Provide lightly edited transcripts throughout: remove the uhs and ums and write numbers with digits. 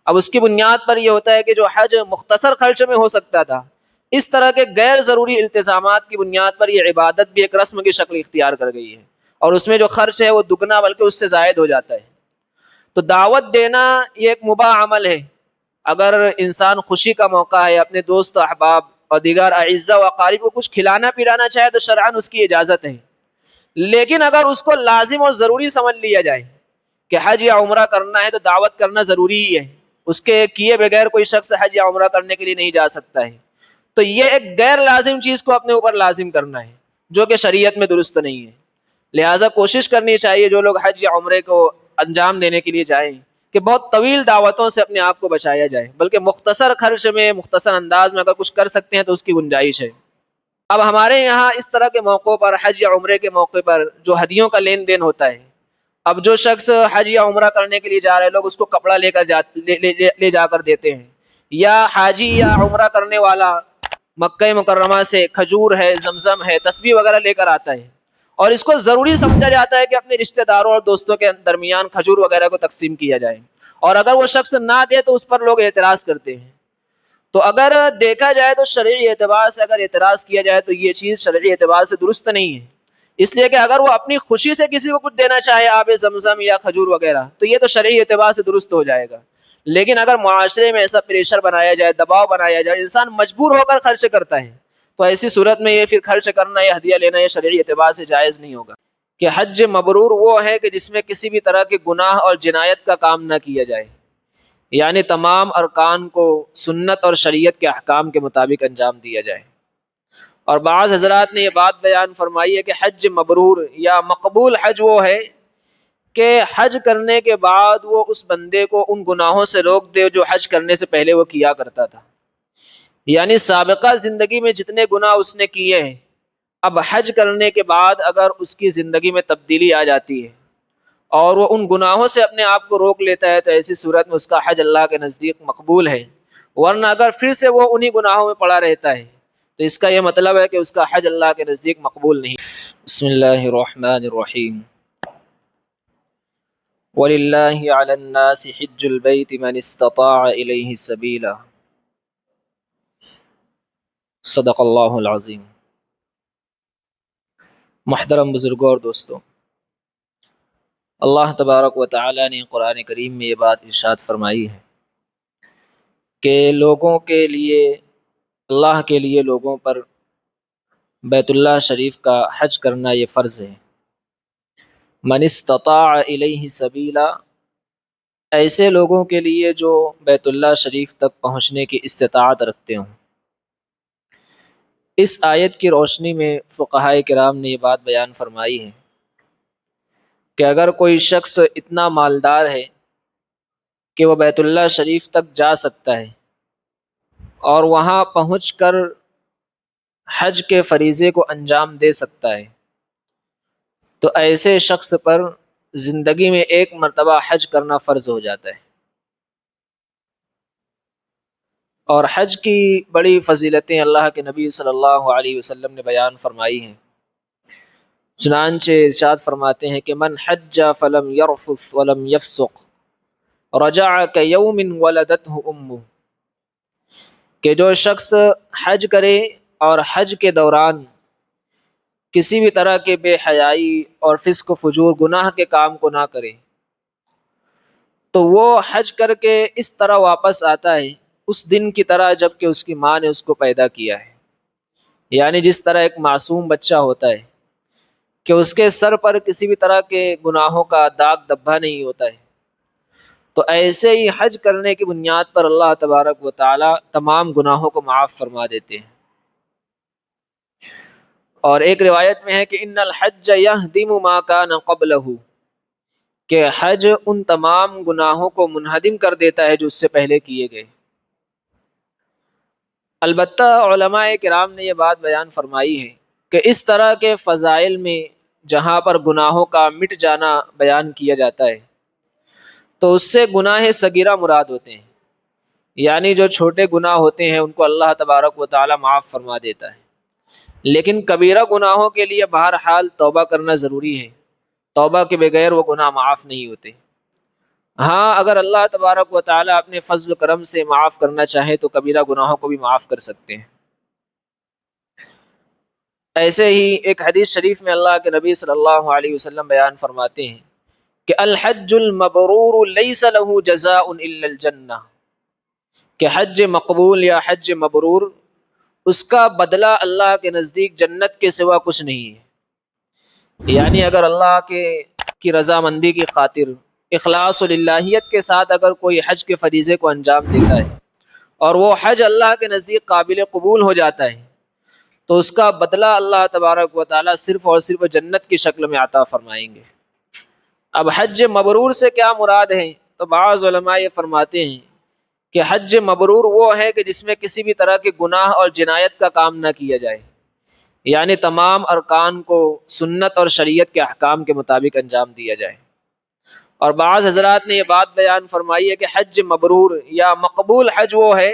اب اس کی بنیاد پر یہ ہوتا ہے کہ جو حج مختصر خرچ میں ہو سکتا تھا، اس طرح کے غیر ضروری التزامات کی بنیاد پر یہ عبادت بھی ایک رسم کی شکل اختیار کر گئی ہے، اور اس میں جو خرچ ہے وہ دگنا بلکہ اس سے زائد ہو جاتا ہے۔ تو دعوت دینا یہ ایک مباح عمل ہے۔ اگر انسان خوشی کا موقع ہے، اپنے دوست و احباب اور دیگر اعزاء و اقارب کو کچھ کھلانا پلانا چاہے تو شرعاً اس کی اجازت ہے، لیکن اگر اس کو لازم اور ضروری سمجھ لیا جائے کہ حج یا عمرہ کرنا ہے تو دعوت کرنا ضروری ہی ہے، اس کے کیے بغیر کوئی شخص حج یا عمرہ کرنے کے لیے نہیں جا سکتا ہے، تو یہ ایک غیر لازم چیز کو اپنے اوپر لازم کرنا ہے جو کہ شریعت میں درست نہیں ہے۔ لہٰذا کوشش کرنی چاہیے جو لوگ حج یا عمرے کو انجام دینے کے لیے جائیں کہ بہت طویل دعوتوں سے اپنے آپ کو بچایا جائے، بلکہ مختصر خرچ میں مختصر انداز میں اگر کچھ کر سکتے ہیں تو اس کی گنجائش ہے۔ اب ہمارے یہاں اس طرح کے موقعوں پر، حج یا عمرے کے موقع پر جو ہدیوں کا لین دین ہوتا ہے، اب جو شخص حج یا عمرہ کرنے کے لیے جا رہے ہیں، لوگ اس کو کپڑا لے جا کر دیتے ہیں، یا حاجی یا عمرہ کرنے والا مکہ مکرمہ سے کھجور ہے، زمزم ہے، تسبیح وغیرہ لے کر آتا ہے، اور اس کو ضروری سمجھا جاتا ہے کہ اپنے رشتہ داروں اور دوستوں کے درمیان کھجور وغیرہ کو تقسیم کیا جائے، اور اگر وہ شخص نہ دے تو اس پر لوگ اعتراض کرتے ہیں۔ تو اگر دیکھا جائے تو شرعی اعتبار سے اگر اعتراض کیا جائے تو یہ چیز شرعی اعتبار سے درست نہیں ہے، اس لیے کہ اگر وہ اپنی خوشی سے کسی کو کچھ دینا چاہے، آب زمزم یا کھجور وغیرہ، تو یہ تو شرعی اعتبار سے درست ہو جائے گا، لیکن اگر معاشرے میں ایسا پریشر بنایا جائے، دباؤ بنایا جائے، انسان مجبور ہو کر خرچ کرتا ہے، تو ایسی صورت میں یہ پھر خرچ کرنا یا ہدیہ لینا یہ شرعی اعتبار سے جائز نہیں ہوگا۔ کہ حج مبرور وہ ہے کہ جس میں کسی بھی طرح کے گناہ اور جنایت کا کام نہ کیا جائے، یعنی تمام ارکان کو سنت اور شریعت کے احکام کے مطابق انجام دیا جائے۔ اور بعض حضرات نے یہ بات بیان فرمائی ہے کہ حج مبرور یا مقبول حج وہ ہے کہ حج کرنے کے بعد وہ اس بندے کو ان گناہوں سے روک دے جو حج کرنے سے پہلے وہ کیا کرتا تھا، یعنی سابقہ زندگی میں جتنے گناہ اس نے کیے ہیں، اب حج کرنے کے بعد اگر اس کی زندگی میں تبدیلی آ جاتی ہے اور وہ ان گناہوں سے اپنے آپ کو روک لیتا ہے تو ایسی صورت میں اس کا حج اللہ کے نزدیک مقبول ہے، ورنہ اگر پھر سے وہ انہی گناہوں میں پڑا رہتا ہے تو اس کا یہ مطلب ہے کہ اس کا حج اللہ کے نزدیک مقبول نہیں۔ بسم اللہ الرحمن الرحیم۔ وَلِلَّهِ عَلَى النَّاسِ حِجُّ الْبَيْتِ مَنِ اسْتَطَاعَ إِلَيْهِ سَبِيلًا۔ صدق اللہ العظیم۔ محترم بزرگوں اور دوستوں، اللہ تبارک و تعالی نے قرآن کریم میں یہ بات ارشاد فرمائی ہے کہ لوگوں کے لیے، اللہ کے لیے لوگوں پر بیت اللہ شریف کا حج کرنا یہ فرض ہے۔ من استطاع الیہ سبیلا، ایسے لوگوں کے لیے جو بیت اللہ شریف تک پہنچنے کی استطاعت رکھتے ہوں۔ اس آیت کی روشنی میں فقہائے کرام نے یہ بات بیان فرمائی ہے کہ اگر کوئی شخص اتنا مالدار ہے کہ وہ بیت اللہ شریف تک جا سکتا ہے اور وہاں پہنچ کر حج کے فریضے کو انجام دے سکتا ہے، تو ایسے شخص پر زندگی میں ایک مرتبہ حج کرنا فرض ہو جاتا ہے۔ اور حج کی بڑی فضیلتیں اللہ کے نبی صلی اللہ علیہ وسلم نے بیان فرمائی ہیں، چنانچہ ارشاد فرماتے ہیں کہ من حج فلم یرفث ولم یفسق رجع کیوم ولدته امہ، کہ جو شخص حج کرے اور حج کے دوران کسی بھی طرح کے بے حیائی اور فسق و فجور گناہ کے کام کو نہ کرے تو وہ حج کر کے اس طرح واپس آتا ہے اس دن کی طرح جب کہ اس کی ماں نے اس کو پیدا کیا ہے، یعنی جس طرح ایک معصوم بچہ ہوتا ہے کہ اس کے سر پر کسی بھی طرح کے گناہوں کا داغ دھبا نہیں ہوتا ہے، تو ایسے ہی حج کرنے کی بنیاد پر اللہ تبارک و تعالی تمام گناہوں کو معاف فرما دیتے ہیں۔ اور ایک روایت میں ہے کہ ان الحج یہدم ما کان قبلہ، کہ حج ان تمام گناہوں کو منہدم کر دیتا ہے جو اس سے پہلے کیے گئے۔ البتہ علماء کرام نے یہ بات بیان فرمائی ہے کہ اس طرح کے فضائل میں جہاں پر گناہوں کا مٹ جانا بیان کیا جاتا ہے تو اس سے گناہ صغیرہ مراد ہوتے ہیں، یعنی جو چھوٹے گناہ ہوتے ہیں ان کو اللہ تبارک و تعالی معاف فرما دیتا ہے، لیکن کبیرہ گناہوں کے لیے بہرحال توبہ کرنا ضروری ہے، توبہ کے بغیر وہ گناہ معاف نہیں ہوتے۔ ہاں اگر اللہ تبارک و تعالیٰ اپنے فضل و کرم سے معاف کرنا چاہے تو کبیرہ گناہوں کو بھی معاف کر سکتے ہیں۔ ایسے ہی ایک حدیث شریف میں اللہ کے نبی صلی اللہ علیہ وسلم بیان فرماتے ہیں کہ الحج المبرور لیس له جزاء الا الجنہ، کہ حج مقبول یا حج مبرور اس کا بدلہ اللہ کے نزدیک جنت کے سوا کچھ نہیں ہے۔ یعنی اگر اللہ کی رضامندی کی خاطر اخلاص و للہیت کے ساتھ اگر کوئی حج کے فریضے کو انجام دیتا ہے اور وہ حج اللہ کے نزدیک قابل قبول ہو جاتا ہے تو اس کا بدلہ اللہ تبارک و تعالیٰ صرف اور صرف جنت کی شکل میں عطا فرمائیں گے۔ اب حج مبرور سے کیا مراد ہے؟ تو بعض علماء یہ فرماتے ہیں کہ حج مبرور وہ ہے کہ جس میں کسی بھی طرح کے گناہ اور جنایت کا کام نہ کیا جائے، یعنی تمام ارکان کو سنت اور شریعت کے احکام کے مطابق انجام دیا جائے۔ اور بعض حضرات نے یہ بات بیان فرمائی ہے کہ حج مبرور یا مقبول حج وہ ہے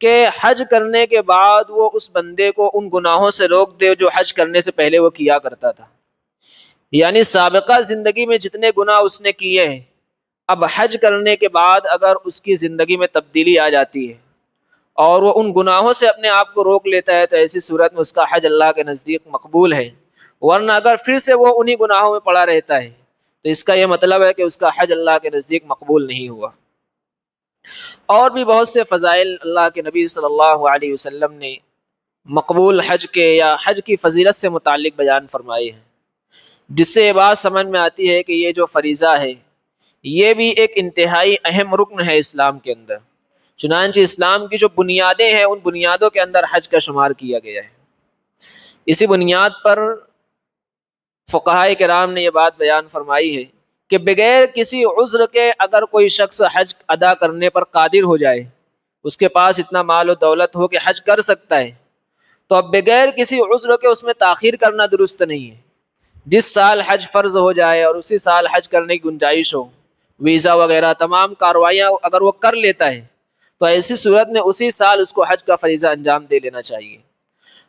کہ حج کرنے کے بعد وہ اس بندے کو ان گناہوں سے روک دے جو حج کرنے سے پہلے وہ کیا کرتا تھا، یعنی سابقہ زندگی میں جتنے گناہ اس نے کیے ہیں اب حج کرنے کے بعد اگر اس کی زندگی میں تبدیلی آ جاتی ہے اور وہ ان گناہوں سے اپنے آپ کو روک لیتا ہے تو ایسی صورت میں اس کا حج اللہ کے نزدیک مقبول ہے، ورنہ اگر پھر سے وہ انہی گناہوں میں پڑا رہتا ہے تو اس کا یہ مطلب ہے کہ اس کا حج اللہ کے نزدیک مقبول نہیں ہوا۔ اور بھی بہت سے فضائل اللہ کے نبی صلی اللہ علیہ وسلم نے مقبول حج کے یا حج کی فضیلت سے متعلق بیان فرمائے ہیں، جس سے یہ بات سمجھ میں آتی ہے کہ یہ جو فریضہ ہے یہ بھی ایک انتہائی اہم رکن ہے اسلام کے اندر۔ چنانچہ اسلام کی جو بنیادیں ہیں ان بنیادوں کے اندر حج کا شمار کیا گیا ہے۔ اسی بنیاد پر فقہاء کرام نے یہ بات بیان فرمائی ہے کہ بغیر کسی عذر کے اگر کوئی شخص حج ادا کرنے پر قادر ہو جائے، اس کے پاس اتنا مال و دولت ہو کہ حج کر سکتا ہے، تو اب بغیر کسی عذر کے اس میں تاخیر کرنا درست نہیں ہے۔ جس سال حج فرض ہو جائے اور اسی سال حج کرنے کی گنجائش ہو، ویزا وغیرہ تمام کارروائیاں اگر وہ کر لیتا ہے تو ایسی صورت میں اسی سال اس کو حج کا فریضہ انجام دے لینا چاہیے۔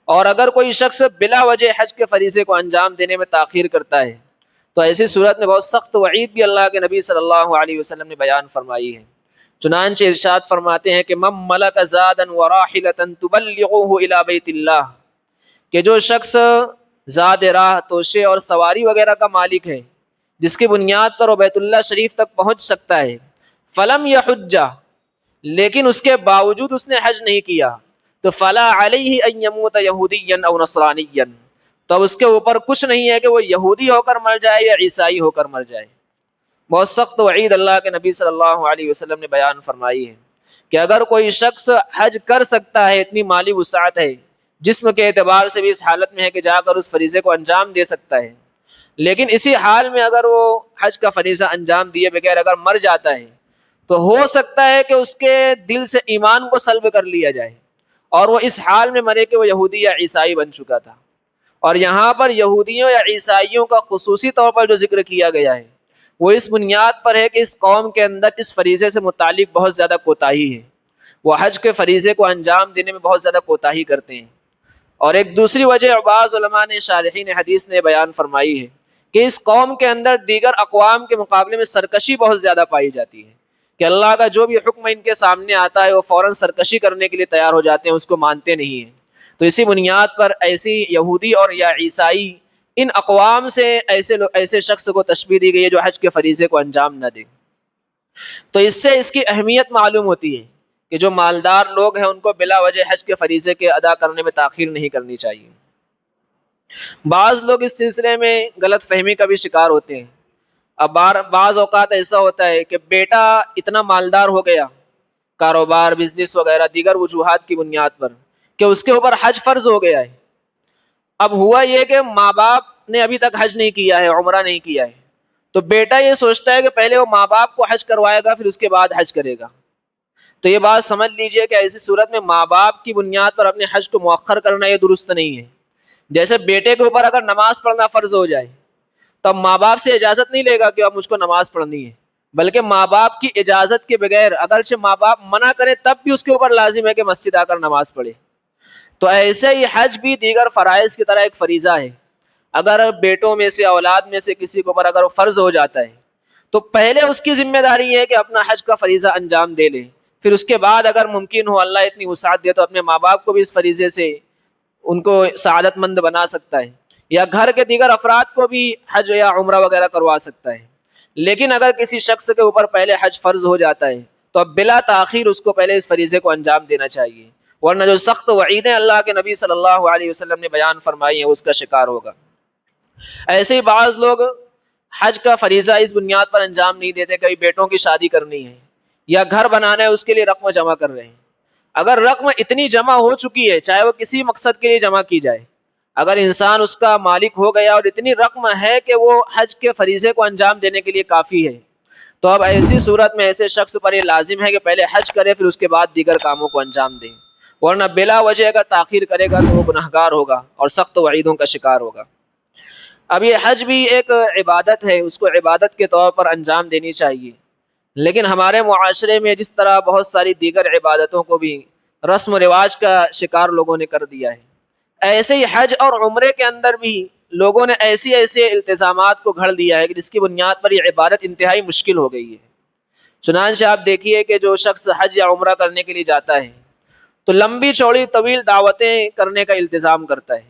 اور اگر کوئی شخص بلا وجہ حج کے فریضے کو انجام دینے میں تاخیر کرتا ہے تو ایسی صورت میں بہت سخت وعید بھی اللہ کے نبی صلی اللہ علیہ وسلم نے بیان فرمائی ہے۔ چنانچہ ارشاد فرماتے ہیں کہ من ملک زادا وراحلۃ تبلغه الی بیت اللہ، کہ جو شخص زاد راہ، توشے اور سواری وغیرہ کا مالک ہے جس کی بنیاد پر وہ بیت اللہ شریف تک پہنچ سکتا ہے، فلم یحج، لیکن اس کے باوجود اس نے حج نہیں کیا، تو فلا علیہ ان یموت یہودیا او نصرانیا، تو اس کے اوپر کچھ نہیں ہے کہ وہ یہودی ہو کر مر جائے یا عیسائی ہو کر مر جائے۔ بہت سخت وعید اللہ کے نبی صلی اللہ علیہ وسلم نے بیان فرمائی ہے کہ اگر کوئی شخص حج کر سکتا ہے، اتنی مالی وسعت ہے، جسم کے اعتبار سے بھی اس حالت میں ہے کہ جا کر اس فریضے کو انجام دے سکتا ہے، لیکن اسی حال میں اگر وہ حج کا فریضہ انجام دیے بغیر اگر مر جاتا ہے تو ہو سکتا ہے کہ اس کے دل سے ایمان کو سلب کر لیا جائے اور وہ اس حال میں مرے کہ وہ یہودی یا عیسائی بن چکا تھا۔ اور یہاں پر یہودیوں یا عیسائیوں کا خصوصی طور پر جو ذکر کیا گیا ہے وہ اس بنیاد پر ہے کہ اس قوم کے اندر اس فریضے سے متعلق بہت زیادہ کوتاہی ہے، وہ حج کے فریضے کو انجام دینے میں بہت زیادہ کوتاہی کرتے ہیں۔ اور ایک دوسری وجہ بعض علماء نے، شارحین حدیث نے بیان فرمائی ہے کہ اس قوم کے اندر دیگر اقوام کے مقابلے میں سرکشی بہت زیادہ پائی جاتی ہے، کہ اللہ کا جو بھی حکم ان کے سامنے آتا ہے وہ فوراً سرکشی کرنے کے لیے تیار ہو جاتے ہیں، اس کو مانتے نہیں ہیں۔ تو اسی بنیاد پر ایسی یہودی اور یا عیسائی ان اقوام سے ایسے شخص کو تشبیہ دی گئی ہے جو حج کے فریضے کو انجام نہ دے۔ تو اس سے اس کی اہمیت معلوم ہوتی ہے کہ جو مالدار لوگ ہیں ان کو بلا وجہ حج کے فریضے کے ادا کرنے میں تاخیر نہیں کرنی چاہیے۔ بعض لوگ اس سلسلے میں غلط فہمی کا بھی شکار ہوتے ہیں۔ اب بعض اوقات ایسا ہوتا ہے کہ بیٹا اتنا مالدار ہو گیا، کاروبار، بزنس وغیرہ دیگر وجوہات کی بنیاد پر، کہ اس کے اوپر حج فرض ہو گیا ہے۔ اب ہوا یہ کہ ماں باپ نے ابھی تک حج نہیں کیا ہے، عمرہ نہیں کیا ہے، تو بیٹا یہ سوچتا ہے کہ پہلے وہ ماں باپ کو حج کروائے گا پھر اس کے بعد حج کرے گا۔ تو یہ بات سمجھ لیجئے کہ ایسی صورت میں ماں باپ کی بنیاد پر اپنے حج کو مؤخر کرنا یہ درست نہیں ہے۔ جیسے بیٹے کے اوپر اگر نماز پڑھنا فرض ہو جائے تو اب ماں باپ سے اجازت نہیں لے گا کہ اب مجھ کو نماز پڑھنی ہے، بلکہ ماں باپ کی اجازت کے بغیر، اگرچہ ماں باپ منع کرے تب بھی اس کے اوپر لازم ہے کہ مسجد آ کر نماز پڑھے۔ تو ایسے ہی حج بھی دیگر فرائض کی طرح ایک فریضہ ہے۔ اگر بیٹوں میں سے، اولاد میں سے کسی کے اوپر اگر فرض ہو جاتا ہے تو پہلے اس کی ذمہ داری ہے کہ اپنا حج کا فریضہ انجام دے لے، پھر اس کے بعد اگر ممکن ہو، اللہ اتنی وسعت دے، تو اپنے ماں باپ کو بھی اس فریضے سے ان کو سعادت مند بنا سکتا ہے، یا گھر کے دیگر افراد کو بھی حج یا عمرہ وغیرہ کروا سکتا ہے۔ لیکن اگر کسی شخص کے اوپر پہلے حج فرض ہو جاتا ہے تو اب بلا تاخیر اس کو پہلے اس فریضے کو انجام دینا چاہیے، ورنہ جو سخت وعیدیں اللہ کے نبی صلی اللہ علیہ وسلم نے بیان فرمائی ہیں اس کا شکار ہوگا۔ ایسے ہی بعض لوگ حج کا فریضہ اس بنیاد پر انجام نہیں دیتے، کئی بیٹوں کی شادی کرنی ہے یا گھر بنانا ہے، اس کے لیے رقم جمع کر رہے ہیں۔ اگر رقم اتنی جمع ہو چکی ہے، چاہے وہ کسی مقصد کے لیے جمع کی جائے، اگر انسان اس کا مالک ہو گیا اور اتنی رقم ہے کہ وہ حج کے فریضے کو انجام دینے کے لیے کافی ہے، تو اب ایسی صورت میں ایسے شخص پر یہ لازم ہے کہ پہلے حج کرے، پھر اس کے بعد دیگر کاموں کو انجام دے، ورنہ بلا وجہ اگر تاخیر کرے گا تو وہ گناہگار ہوگا اور سخت وعیدوں کا شکار ہوگا۔ اب یہ حج بھی ایک عبادت ہے، اس کو عبادت کے طور پر انجام دینی چاہیے، لیکن ہمارے معاشرے میں جس طرح بہت ساری دیگر عبادتوں کو بھی رسم و رواج کا شکار لوگوں نے کر دیا ہے، ایسے ہی حج اور عمرے کے اندر بھی لوگوں نے ایسے التزامات کو گھڑ دیا ہے کہ جس کی بنیاد پر یہ عبادت انتہائی مشکل ہو گئی ہے۔ چنانچہ آپ دیکھیے کہ جو شخص حج یا عمرہ کرنے کے لیے جاتا ہے تو لمبی چوڑی طویل دعوتیں کرنے کا التزام کرتا ہے،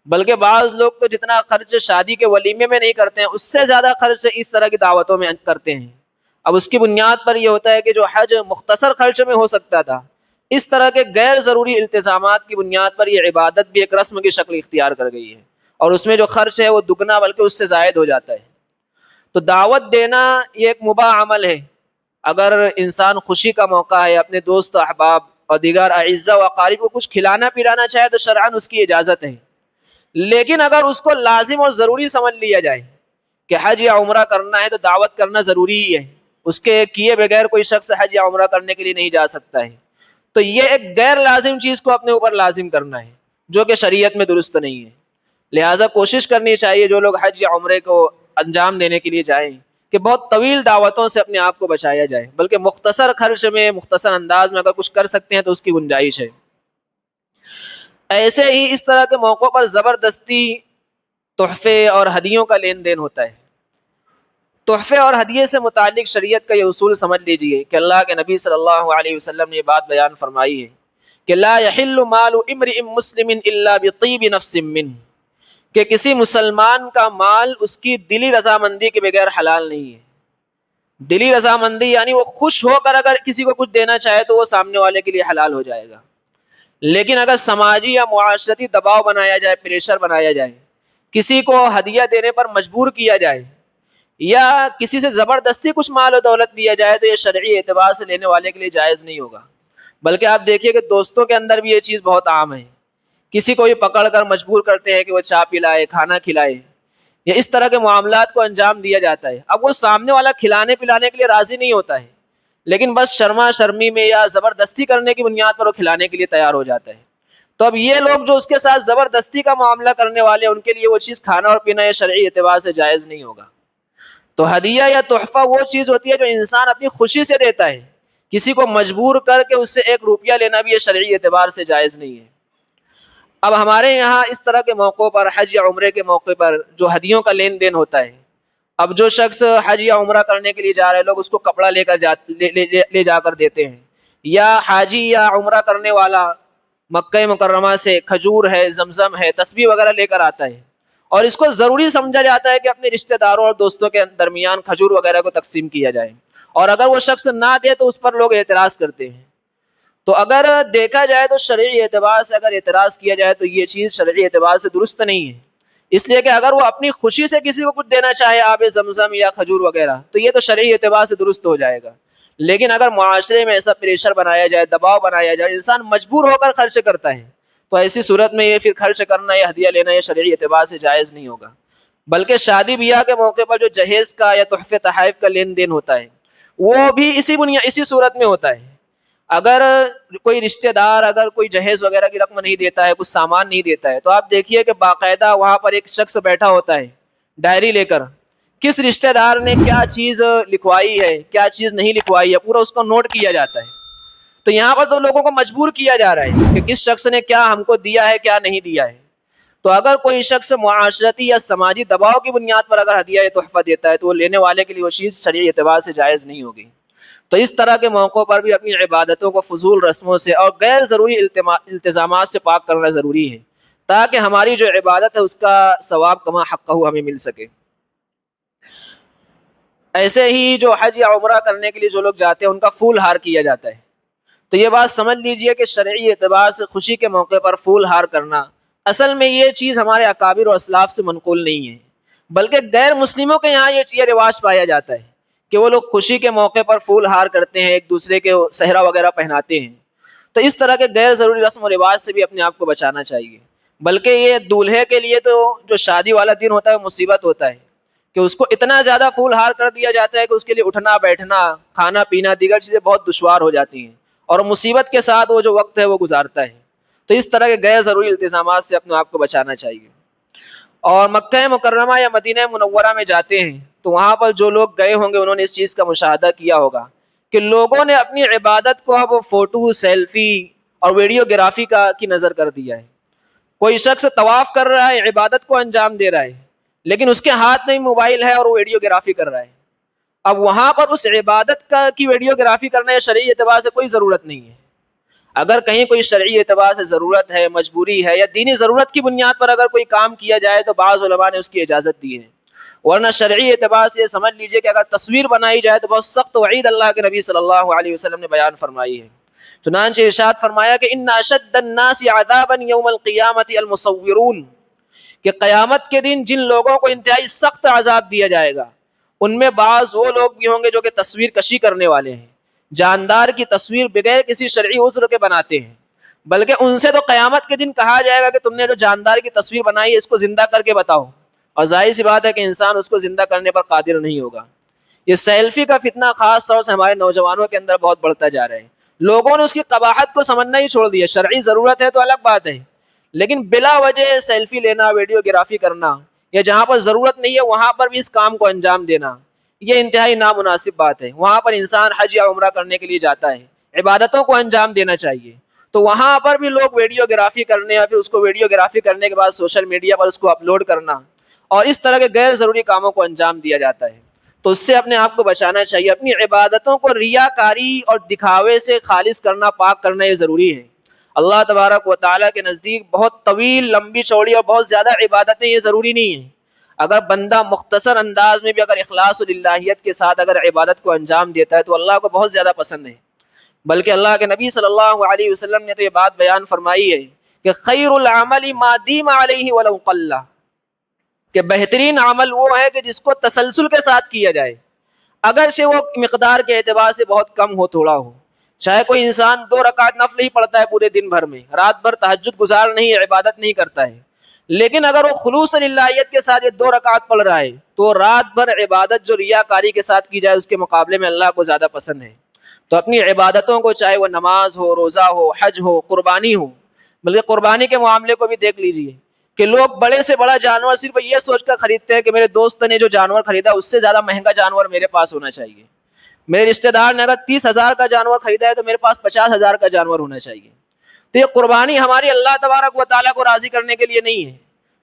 بلکہ بعض لوگ تو جتنا خرچ شادی کے ولیمے میں نہیں کرتے ہیں اس سے زیادہ خرچ اس طرح کی دعوتوں میں کرتے ہیں۔ اب اس کی بنیاد پر یہ ہوتا ہے کہ جو حج مختصر خرچ میں ہو سکتا تھا، اس طرح کے غیر ضروری التزامات کی بنیاد پر یہ عبادت بھی ایک رسم کی شکل اختیار کر گئی ہے، اور اس میں جو خرچ ہے وہ دگنا بلکہ اس سے زائد ہو جاتا ہے۔ تو دعوت دینا یہ ایک مباح عمل ہے، اگر انسان خوشی کا موقع ہے، اپنے دوست احباب اور دیگر اعزاء و اقارب کو کچھ کھلانا پلانا چاہے تو شرعاً اس کی اجازت ہے، لیکن اگر اس کو لازم اور ضروری سمجھ لیا جائے کہ حج یا عمرہ کرنا ہے تو دعوت کرنا ضروری ہی ہے، اس کے کیے بغیر کوئی شخص حج یا عمرہ کرنے کے لیے نہیں جا سکتا ہے، تو یہ ایک غیر لازم چیز کو اپنے اوپر لازم کرنا ہے جو کہ شریعت میں درست نہیں ہے۔ لہٰذا کوشش کرنی چاہیے جو لوگ حج یا عمرے کو انجام دینے کے لیے جائیں کہ بہت طویل دعوتوں سے اپنے آپ کو بچایا جائے، بلکہ مختصر خرچ میں مختصر انداز میں اگر کچھ کر سکتے ہیں تو اس کی گنجائش ہے۔ ایسے ہی اس طرح کے موقعوں پر زبردستی تحفے اور ہدیوں کا لین دین ہوتا ہے۔ تحفے اور ہدیے سے متعلق شریعت کا یہ اصول سمجھ لیجئے کہ اللہ کے نبی صلی اللہ علیہ وسلم نے یہ بات بیان فرمائی ہے کہ لا يحل مال امرئ مسلم الا بطیب نفس منه، کہ کسی مسلمان کا مال اس کی دلی رضامندی کے بغیر حلال نہیں ہے۔ دلی رضامندی یعنی وہ خوش ہو کر اگر کسی کو کچھ دینا چاہے تو وہ سامنے والے کے لیے حلال ہو جائے گا، لیکن اگر سماجی یا معاشرتی دباؤ بنایا جائے، پریشر بنایا جائے، کسی کو ہدیہ دینے پر مجبور کیا جائے یا کسی سے زبردستی کچھ مال و دولت لیا جائے تو یہ شرعی اعتبار سے لینے والے کے لیے جائز نہیں ہوگا۔ بلکہ آپ دیکھیے کہ دوستوں کے اندر بھی یہ چیز بہت عام ہے، کسی کو یہ پکڑ کر مجبور کرتے ہیں کہ وہ چائے پلائے، کھانا کھلائے، یا اس طرح کے معاملات کو انجام دیا جاتا ہے۔ اب وہ سامنے والا کھلانے پلانے کے لیے راضی نہیں ہوتا ہے، لیکن بس شرما شرمی میں یا زبردستی کرنے کی بنیاد پر وہ کھلانے کے لیے تیار ہو جاتا ہے۔ تو اب یہ لوگ جو اس کے ساتھ زبردستی کا معاملہ کرنے والے ان کے لیے وہ چیز کھانا اور پینا یہ شرعی اعتبار سے جائز نہیں ہوگا۔ تو ہدیہ یا تحفہ وہ چیز ہوتی ہے جو انسان اپنی خوشی سے دیتا ہے، کسی کو مجبور کر کے اس سے 1 روپیہ لینا بھی یہ شرعی اعتبار سے جائز نہیں ہے۔ اب ہمارے یہاں اس طرح کے موقعوں پر، حج یا عمرے کے موقع پر جو ہدیوں کا لین دین ہوتا ہے، اب جو شخص حج یا عمرہ کرنے کے لیے جا رہے ہیں، لوگ اس کو کپڑا لے جا کر دیتے ہیں، یا حاجی یا عمرہ کرنے والا مکہ مکرمہ سے کھجور ہے، زمزم ہے، تسبیح وغیرہ لے کر آتا ہے، اور اس کو ضروری سمجھا جاتا ہے کہ اپنے رشتہ داروں اور دوستوں کے درمیان کھجور وغیرہ کو تقسیم کیا جائے، اور اگر وہ شخص نہ دے تو اس پر لوگ اعتراض کرتے ہیں۔ تو اگر دیکھا جائے تو شرعی اعتبار سے اگر اعتراض کیا جائے تو یہ چیز شرعی اعتبار سے درست نہیں ہے، اس لیے کہ اگر وہ اپنی خوشی سے کسی کو کچھ دینا چاہے، آب زمزم یا کھجور وغیرہ، تو یہ تو شرعی اعتبار سے درست ہو جائے گا، لیکن اگر معاشرے میں ایسا پریشر بنایا جائے، دباؤ بنایا جائے، انسان مجبور ہو کر خرچ کرتا ہے، تو ایسی صورت میں یہ پھر خرچ کرنا یا ہدیہ لینا یہ شرعی اعتبار سے جائز نہیں ہوگا۔ بلکہ شادی بیاہ کے موقع پر جو جہیز کا یا تحفے تحائف کا لین دین ہوتا ہے وہ بھی اسی صورت میں ہوتا ہے۔ اگر کوئی رشتہ دار اگر کوئی جہیز وغیرہ کی رقم نہیں دیتا ہے، کچھ سامان نہیں دیتا ہے، تو آپ دیکھیے کہ باقاعدہ وہاں پر ایک شخص بیٹھا ہوتا ہے ڈائری لے کر، کس رشتہ دار نے کیا چیز لکھوائی ہے، کیا چیز نہیں لکھوائی ہے، پورا اس کو نوٹ کیا جاتا ہے۔ تو یہاں پر تو لوگوں کو مجبور کیا جا رہا ہے کہ کس شخص نے کیا ہم کو دیا ہے، کیا نہیں دیا ہے۔ تو اگر کوئی شخص معاشرتی یا سماجی دباؤ کی بنیاد پر اگر ہدیہ یا تحفہ دیتا ہے تو وہ لینے والے کے لیے وہ چیز شرعی اعتبار سے جائز نہیں ہوگی۔ تو اس طرح کے موقعوں پر بھی اپنی عبادتوں کو فضول رسموں سے اور غیر ضروری التزامات سے پاک کرنا ضروری ہے، تاکہ ہماری جو عبادت ہے اس کا ثواب کما حقہ ہمیں مل سکے۔ ایسے ہی جو حج یا عمرہ کرنے کے لیے جو لوگ جاتے ہیں ان کا پھول ہار کیا جاتا ہے، تو یہ بات سمجھ لیجئے کہ شرعی اعتبار سے خوشی کے موقع پر پھول ہار کرنا اصل میں یہ چیز ہمارے اکابر و اسلاف سے منقول نہیں ہے، بلکہ غیر مسلموں کے یہاں یہ رواج پایا جاتا ہے کہ وہ لوگ خوشی کے موقع پر پھول ہار کرتے ہیں، ایک دوسرے کے صحرا وغیرہ پہناتے ہیں۔ تو اس طرح کے غیر ضروری رسم و رواج سے بھی اپنے آپ کو بچانا چاہیے، بلکہ یہ دولہے کے لیے تو جو شادی والا دن ہوتا ہے وہ مصیبت ہوتا ہے کہ اس کو اتنا زیادہ پھول ہار کر دیا جاتا ہے کہ اس کے لیے اٹھنا بیٹھنا کھانا پینا دیگر چیزیں بہت دشوار ہو جاتی ہیں، اور مصیبت کے ساتھ وہ جو وقت ہے وہ گزارتا ہے۔ تو اس طرح کے غیر ضروری التزامات سے اپنے آپ کو بچانا چاہیے۔ اور مکہ مکرمہ یا مدینہ منورہ میں جاتے ہیں تو وہاں پر جو لوگ گئے ہوں گے انہوں نے اس چیز کا مشاہدہ کیا ہوگا کہ لوگوں نے اپنی عبادت کو اب فوٹو، سیلفی اور ویڈیو گرافی کی نظر کر دیا ہے۔ کوئی شخص طواف کر رہا ہے، عبادت کو انجام دے رہا ہے، لیکن اس کے ہاتھ میں موبائل ہے اور وہ ویڈیو گرافی کر رہا ہے۔ اب وہاں پر اس عبادت کی ویڈیو گرافی کرنا شرعی اعتبار سے کوئی ضرورت نہیں ہے۔ اگر کہیں کوئی شرعی اعتبار سے ضرورت ہے، مجبوری ہے یا دینی ضرورت کی بنیاد پر اگر کوئی کام کیا جائے تو بعض علماء نے اس کی اجازت دی ہے، ورنہ شرعی اعتبار سے یہ سمجھ لیجئے کہ اگر تصویر بنائی جائے تو بہت سخت وعید اللہ کے نبی صلی اللہ علیہ وسلم نے بیان فرمائی ہے۔ چنانچہ ارشاد فرمایا کہ ان اشد الناس عذابا یوم القیامۃ المصورون، کہ قیامت کے دن جن لوگوں کو انتہائی سخت عذاب دیا جائے گا ان میں بعض وہ لوگ بھی ہوں گے جو کہ تصویر کشی کرنے والے ہیں، جاندار کی تصویر بغیر کسی شرعی عذر کے بناتے ہیں، بلکہ ان سے تو قیامت کے دن کہا جائے گا کہ تم نے جو جاندار کی تصویر بنائی ہے اس کو زندہ کر کے بتاؤ، اور ظاہر سی بات ہے کہ انسان اس کو زندہ کرنے پر قادر نہیں ہوگا۔ یہ سیلفی کا فتنہ خاص طور سے ہمارے نوجوانوں کے اندر بہت بڑھتا جا رہا ہے، لوگوں نے اس کی قباحت کو سمجھنا ہی چھوڑ دیا۔ شرعی ضرورت ہے تو الگ بات ہے، لیکن بلا وجہ سیلفی لینا، ویڈیو گرافی کرنا یا جہاں پر ضرورت نہیں ہے وہاں پر بھی اس کام کو انجام دینا یہ انتہائی نامناسب بات ہے۔ وہاں پر انسان حج یا عمرہ کرنے کے لیے جاتا ہے، عبادتوں کو انجام دینا چاہیے، تو وہاں پر بھی لوگ ویڈیو گرافی کرنے اور پھر اس کو ویڈیو گرافی کرنے کے بعد سوشل میڈیا پر اس کو اپلوڈ کرنا اور اس طرح کے غیر ضروری کاموں کو انجام دیا جاتا ہے، تو اس سے اپنے آپ کو بچانا چاہیے۔ اپنی عبادتوں کو ریاکاری اور دکھاوے سے خالص کرنا، پاک کرنا یہ ضروری ہے۔ اللہ تبارک و تعالیٰ کے نزدیک بہت طویل، لمبی چوڑی اور بہت زیادہ عبادتیں یہ ضروری نہیں ہیں۔ اگر بندہ مختصر انداز میں بھی اگر اخلاص و للہیت کے ساتھ اگر عبادت کو انجام دیتا ہے تو اللہ کو بہت زیادہ پسند ہے۔ بلکہ اللہ کے نبی صلی اللہ علیہ وسلم نے تو یہ بات بیان فرمائی ہے کہ خیر العمل ما دیم علیہ ولو قل، کہ بہترین عمل وہ ہے کہ جس کو تسلسل کے ساتھ کیا جائے، اگرچہ وہ مقدار کے اعتبار سے بہت کم ہو، تھوڑا ہو۔ چاہے کوئی انسان 2 رکعت نفل ہی پڑھتا ہے پورے دن بھر میں، رات بھر تہجد گزار نہیں، عبادت نہیں کرتا ہے، لیکن اگر وہ خلوص للہیت کے ساتھ یہ 2 رکعت پڑھ رہا ہے تو رات بھر عبادت جو ریاکاری کے ساتھ کی جائے اس کے مقابلے میں اللہ کو زیادہ پسند ہے۔ تو اپنی عبادتوں کو، چاہے وہ نماز ہو، روزہ ہو، حج ہو، قربانی ہو، بلکہ قربانی کے معاملے کو بھی دیکھ لیجئے کہ لوگ بڑے سے بڑا جانور صرف یہ سوچ کر خریدتے ہیں کہ میرے دوست نے جو جانور خریدا اس سے زیادہ مہنگا جانور میرے پاس ہونا چاہیے، میرے رشتہ دار نے اگر 30,000 کا جانور خریدا ہے تو میرے پاس 50,000 کا جانور ہونا چاہیے۔ تو یہ قربانی ہماری اللہ تبارک و تعالیٰ کو راضی کرنے کے لیے نہیں ہے،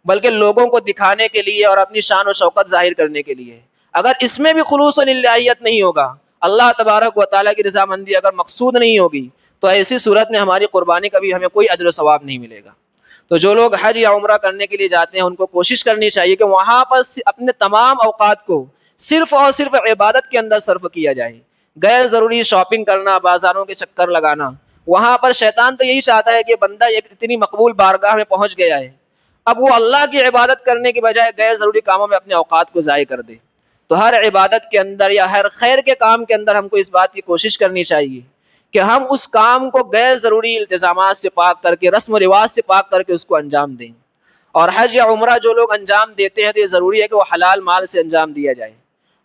بلکہ لوگوں کو دکھانے کے لیے اور اپنی شان و شوکت ظاہر کرنے کے لیے۔ اگر اس میں بھی خلوص و للہیت نہیں ہوگا، اللہ تبارک و تعالیٰ کی رضامندی اگر مقصود نہیں ہوگی تو ایسی صورت میں ہماری قربانی کا بھی ہمیں کوئی اجر و ثواب نہیں ملے گا۔ تو جو لوگ حج یا عمرہ کرنے کے لیے جاتے ہیں ان کو کوشش کرنی چاہیے کہ وہاں پر اپنے تمام اوقات کو صرف اور صرف عبادت کے اندر صرف کیا جائے۔ غیر ضروری شاپنگ کرنا، بازاروں کے چکر لگانا، وہاں پر شیطان تو یہی چاہتا ہے کہ بندہ ایک اتنی مقبول بارگاہ میں پہنچ گیا ہے، اب وہ اللہ کی عبادت کرنے کی بجائے غیر ضروری کاموں میں اپنے اوقات کو ضائع کر دے۔ تو ہر عبادت کے اندر یا ہر خیر کے کام کے اندر ہم کو اس بات کی کوشش کرنی چاہیے کہ ہم اس کام کو غیر ضروری التزامات سے پاک کر کے، رسم و رواج سے پاک کر کے اس کو انجام دیں۔ اور حج یا عمرہ جو لوگ انجام دیتے ہیں تو یہ ضروری ہے کہ وہ حلال مال سے انجام دیا جائے۔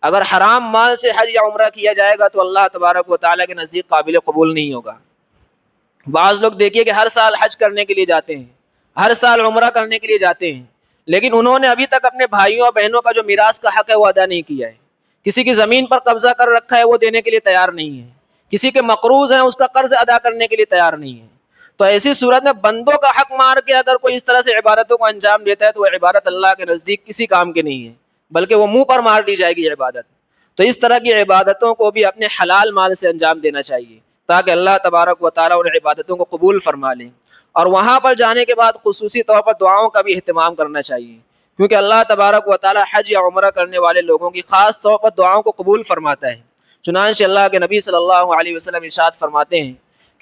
اگر حرام مال سے حج یا عمرہ کیا جائے گا تو اللہ تبارک و تعالیٰ کے نزدیک قابل قبول نہیں ہوگا۔ بعض لوگ دیکھیے کہ ہر سال حج کرنے کے لیے جاتے ہیں، ہر سال عمرہ کرنے کے لیے جاتے ہیں، لیکن انہوں نے ابھی تک اپنے بھائیوں اور بہنوں کا جو میراث کا حق ہے وہ ادا نہیں کیا ہے۔ کسی کی زمین پر قبضہ کر رکھا ہے وہ دینے کے لیے تیار نہیں ہے، کسی کے مقروض ہیں اس کا قرض ادا کرنے کے لیے تیار نہیں ہے۔ تو ایسی صورت میں بندوں کا حق مار کے اگر کوئی اس طرح سے عبادتوں کو انجام دیتا ہے تو وہ عبادت اللہ کے نزدیک کسی کام کی نہیں ہے، بلکہ وہ منہ پر مار دی جائے گی عبادت۔ تو اس طرح کی عبادتوں کو بھی اپنے حلال مال سے انجام دینا چاہیے تاکہ اللہ تبارک و تعالیٰ ان عبادتوں کو قبول فرما لیں۔ اور وہاں پر جانے کے بعد خصوصی طور پر دعاؤں کا بھی اہتمام کرنا چاہیے، کیونکہ اللہ تبارک و تعالیٰ حج یا عمرہ کرنے والے لوگوں کی خاص طور پر دعاؤں کو قبول فرماتا ہے۔ چنانچہ اللہ کے نبی صلی اللہ علیہ وسلم ارشاد فرماتے ہیں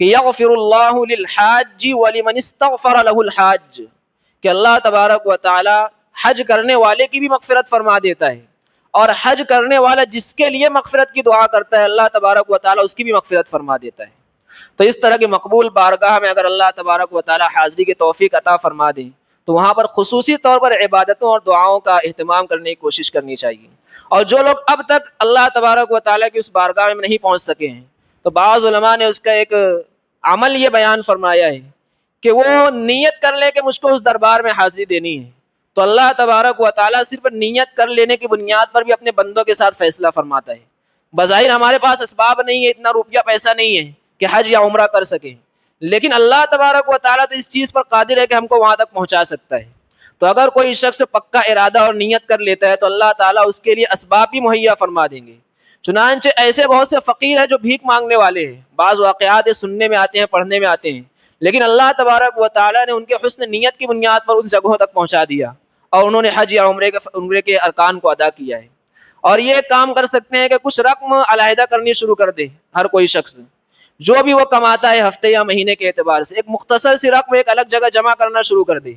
کہ یغفر اللہ للحاج ولمن استغفر له الحاج، کہ اللہ تبارک و تعالی حج کرنے والے کی بھی مغفرت فرما دیتا ہے، اور حج کرنے والا جس کے لیے مغفرت کی دعا کرتا ہے اللہ تبارک و تعالی اس کی بھی مغفرت فرما دیتا ہے۔ تو اس طرح کی مقبول بارگاہ میں اگر اللہ تبارک و تعالی حاضری کی توفیق عطا فرما دے تو وہاں پر خصوصی طور پر عبادتوں اور دعاؤں کا اہتمام کرنے کی کوشش کرنی چاہیے۔ اور جو لوگ اب تک اللہ تبارک و تعالیٰ کی اس بارگاہ میں نہیں پہنچ سکے ہیں تو بعض علماء نے اس کا ایک عمل یہ بیان فرمایا ہے کہ وہ نیت کر لے کہ مجھ کو اس دربار میں حاضری دینی ہے، تو اللہ تبارک و تعالیٰ صرف نیت کر لینے کی بنیاد پر بھی اپنے بندوں کے ساتھ فیصلہ فرماتا ہے۔ بظاہر ہمارے پاس اسباب نہیں ہے، اتنا روپیہ پیسہ نہیں ہے کہ حج یا عمرہ کر سکیں، لیکن اللہ تبارک و تعالیٰ تو اس چیز پر قادر ہے کہ ہم کو وہاں تک پہنچا سکتا ہے۔ تو اگر کوئی شخص پکا ارادہ اور نیت کر لیتا ہے تو اللہ تعالیٰ اس کے لیے اسباب بھی مہیا فرما دیں گے۔ چنانچہ ایسے بہت سے فقیر ہیں جو بھیک مانگنے والے ہیں، بعض واقعات سننے میں آتے ہیں، پڑھنے میں آتے ہیں، لیکن اللہ تبارک و تعالیٰ نے ان کے حسن نیت کی بنیاد پر ان جگہوں تک پہنچا دیا اور انہوں نے حج یا عمرے کے ارکان کو ادا کیا ہے۔ اور یہ کام کر سکتے ہیں کہ کچھ رقم علیحدہ کرنی شروع کر دے ہر کوئی شخص، جو بھی وہ کماتا ہے ہفتے یا مہینے کے اعتبار سے ایک مختصر سی رقم ایک الگ جگہ جمع کرنا شروع کر دے۔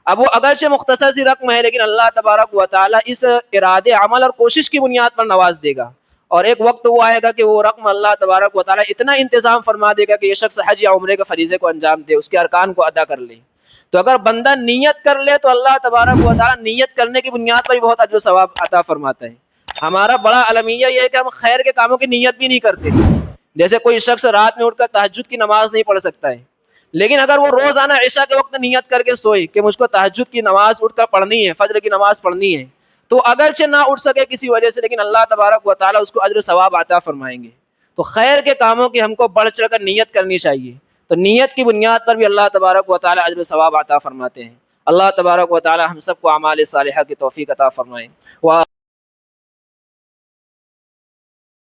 اب وہ اگرچہ مختصر سی رقم ہے لیکن اللہ تبارک و تعالیٰ اس ارادے، عمل اور کوشش کی بنیاد پر نواز دے گا، اور ایک وقت وہ آئے گا کہ وہ رقم اللہ تبارک و تعالیٰ اتنا انتظام فرما دے گا کہ یہ شخص حج یا عمرے کے فریضے کو انجام دے، اس کے ارکان کو ادا کر لے۔ تو اگر بندہ نیت کر لے تو اللہ تبارک و تعالیٰ نیت کرنے کی بنیاد پر ہی بہت اجر و ثواب عطا فرماتا ہے۔ ہمارا بڑا المیہ یہ ہے کہ ہم خیر کے کاموں کی نیت بھی نہیں کرتے۔ جیسے کوئی شخص رات میں اٹھ کر تہجد کی نماز نہیں پڑھ سکتا ہے، لیکن اگر وہ روزانہ عشاء کے وقت نیت کر کے سوئے کہ مجھ کو تہجد کی نماز اٹھ کر پڑھنی ہے، فجر کی نماز پڑھنی ہے، تو اگرچہ نہ اٹھ سکے کسی وجہ سے لیکن اللہ تبارک و تعالیٰ اس کو اجر و ثواب عطا فرمائیں گے۔ تو خیر کے کاموں کی ہم کو بڑھ چڑھ کر نیت کرنی چاہیے، تو نیت کی بنیاد پر بھی اللہ تبارک و تعالیٰ اجر و ثواب عطا فرماتے ہیں۔ اللہ تبارک و تعالیٰ ہم سب کو اعمال صالحہ کی توفیق عطا فرمائیں۔